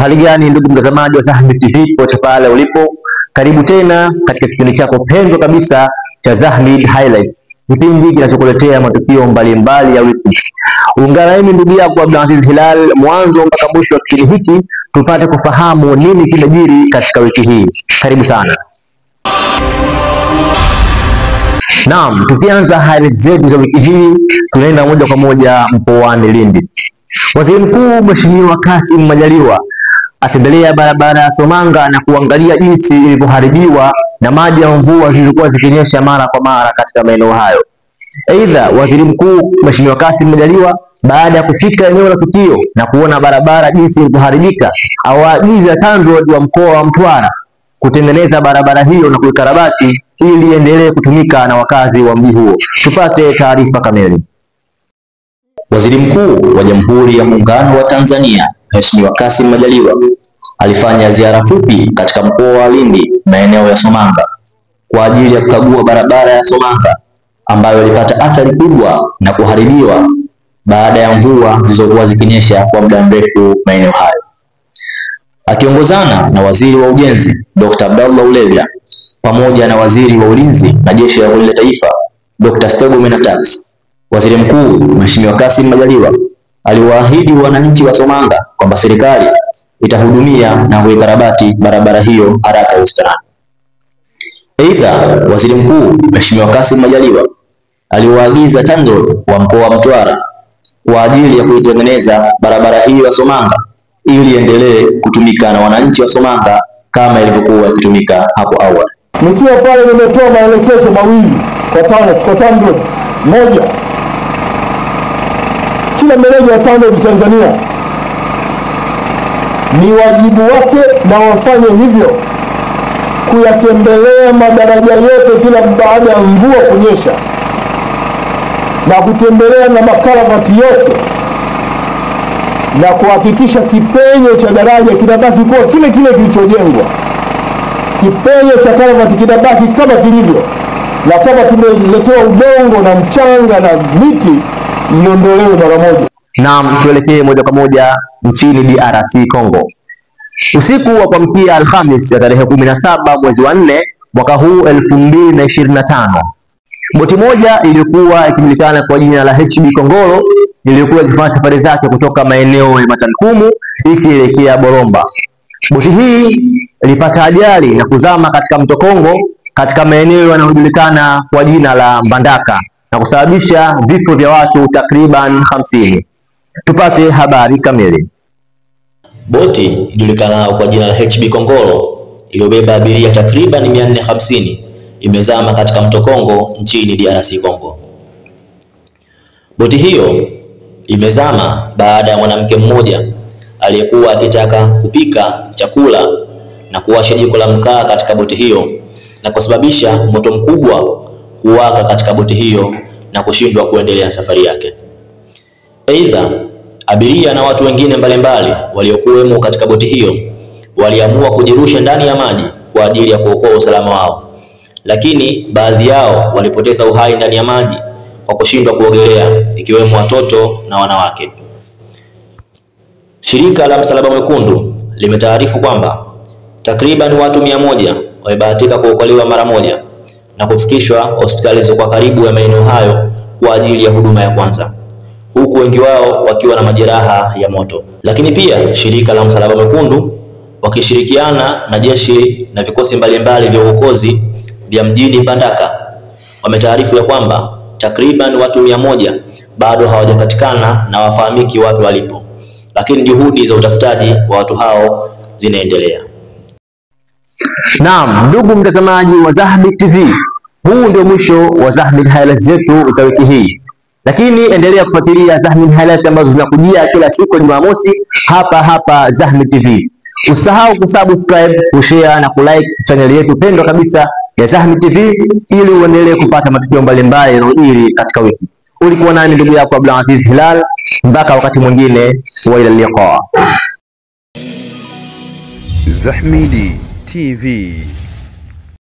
Hali gani ndugu mtazamaji wa Zahmid TV popote pale ulipo, karibu tena katika kipindi chako pendwa kabisa cha Zahmid Highlights, kipindi kinachokuletea matukio mbalimbali ya wiki. Ungana nami ndugu yako Abdulaziz Hilal mwanzo mpaka mwisho wa kipindi hiki tupate kufahamu nini kimejiri katika wiki hii. Karibu sana. Naam, tukianza highlights zetu za wiki hii, tunaenda moja kwa moja mkoani Lindi. Waziri Mkuu Mheshimiwa Kassim Majaliwa atembelea barabara ya Somanga na kuangalia jinsi ilivyoharibiwa na maji ya mvua zilizokuwa zikinyesha mara kwa mara katika maeneo hayo. Aidha, Waziri Mkuu Mheshimiwa Kassim Majaliwa baada ya kufika eneo la tukio na kuona barabara jinsi ilivyoharibika, awaagiza TANROADS wa mkoa wa Mtwara kutengeneza barabara hiyo na kuikarabati ili iendelee kutumika na wakazi wa mji huo. Tupate taarifa kamili. Waziri Mkuu wa Jamhuri ya Muungano wa Tanzania Mheshimiwa Kassim Majaliwa alifanya ziara fupi katika mkoa wa Lindi maeneo ya Somanga kwa ajili ya kukagua barabara ya Somanga ambayo ilipata athari kubwa na kuharibiwa baada ya mvua zilizokuwa zikinyesha kwa muda mrefu maeneo hayo. Akiongozana na Waziri wa Ujenzi Dr. Abdallah Ulega pamoja na Waziri wa Ulinzi na Jeshi la Kulinda Taifa Dr. Stergomena Tax, Waziri Mkuu Mheshimiwa Kassim Majaliwa aliwaahidi wananchi wa Somanga kwamba serikali itahudumia na kuikarabati barabara hiyo haraka iwezekanavyo. Aidha, Waziri Mkuu Mheshimiwa Kassim Majaliwa aliwaagiza TANROADS wa mkoa wa Mtwara kwa ajili ya kuitengeneza barabara hiyo ya Somanga ili iendelee kutumika na wananchi wa Somanga kama ilivyokuwa ikitumika hapo awali. Nikiwa pale nimetoa maelekezo mawili kwa TANROADS. Moja, kila meneja wa TANROADS Tanzania ni wajibu wake na wafanye hivyo kuyatembelea madaraja yote kila baada ya mvua kunyesha na kutembelea na makaravati yote na kuhakikisha kipenyo cha daraja kinabaki kuwa kile kile kilichojengwa. Kipenyo cha karavati kinabaki kama kilivyo, na kama kimeletewa udongo na mchanga na miti iondolewe mara moja. Naam, tuelekee moja kwa moja nchini DRC Congo. Usiku wa kuamkia Alhamis ya tarehe 17 mwezi wa 4 mwaka huu 2025, boti moja iliyokuwa ikijulikana kwa jina la HB Kongolo iliyokuwa ikifanya safari zake kutoka maeneo ya Matankumu ikielekea Boromba. Boti hii ilipata ajali na kuzama katika mto Kongo katika maeneo yanayojulikana kwa jina la Mbandaka na kusababisha vifo vya watu takriban 50. Tupate habari kamili. Boti ijulikana kwa jina la HB Kongolo iliyobeba abiria takriban 450 imezama katika mto Kongo nchini DRC Congo. Boti hiyo imezama baada ya mwanamke mmoja aliyekuwa akitaka kupika chakula na kuwasha jiko la mkaa katika boti hiyo na kusababisha moto mkubwa kuwaka katika boti hiyo na kushindwa kuendelea safari yake. Aidha, abiria na watu wengine mbalimbali waliokuwemo katika boti hiyo waliamua kujirusha ndani ya maji kwa ajili ya kuokoa usalama wao, lakini baadhi yao walipoteza uhai ndani ya maji kwa kushindwa kuogelea, ikiwemo watoto na wanawake. Shirika la Msalaba Mwekundu limetaarifu kwamba takriban watu 100 wamebahatika kuokolewa mara moja na kufikishwa hospitali zilizokuwa karibu ya maeneo hayo kwa ajili ya huduma ya kwanza, huku wengi wao wakiwa na majeraha ya moto. Lakini pia shirika la Msalaba Mwekundu wakishirikiana na jeshi na vikosi mbalimbali vya uokozi vya mjini Mbandaka wametaarifu ya kwamba takriban watu 100 bado hawajapatikana na wafahamiki wapi walipo, lakini juhudi za utafutaji wa watu hao zinaendelea. Naam, ndugu mtazamaji wa Zahmid TV, huu ndio mwisho wa Zahmid Highlights zetu za wiki hii. Lakini endelea kufuatilia Zahmid Highlights ambazo zinakujia kila siku ya Jumamosi hapa Zahmid TV. Usahau kusubscribe, kushare na kulike channel yetu pendwa kabisa ya Zahmid TV ili uendelee kupata matukio mbalimbali yanayojiri katika wiki. Ulikuwa nani ndugu yako Abdulaziz Hilal, mpaka wakati mwingine, wa ila liqa. Zahmid TV.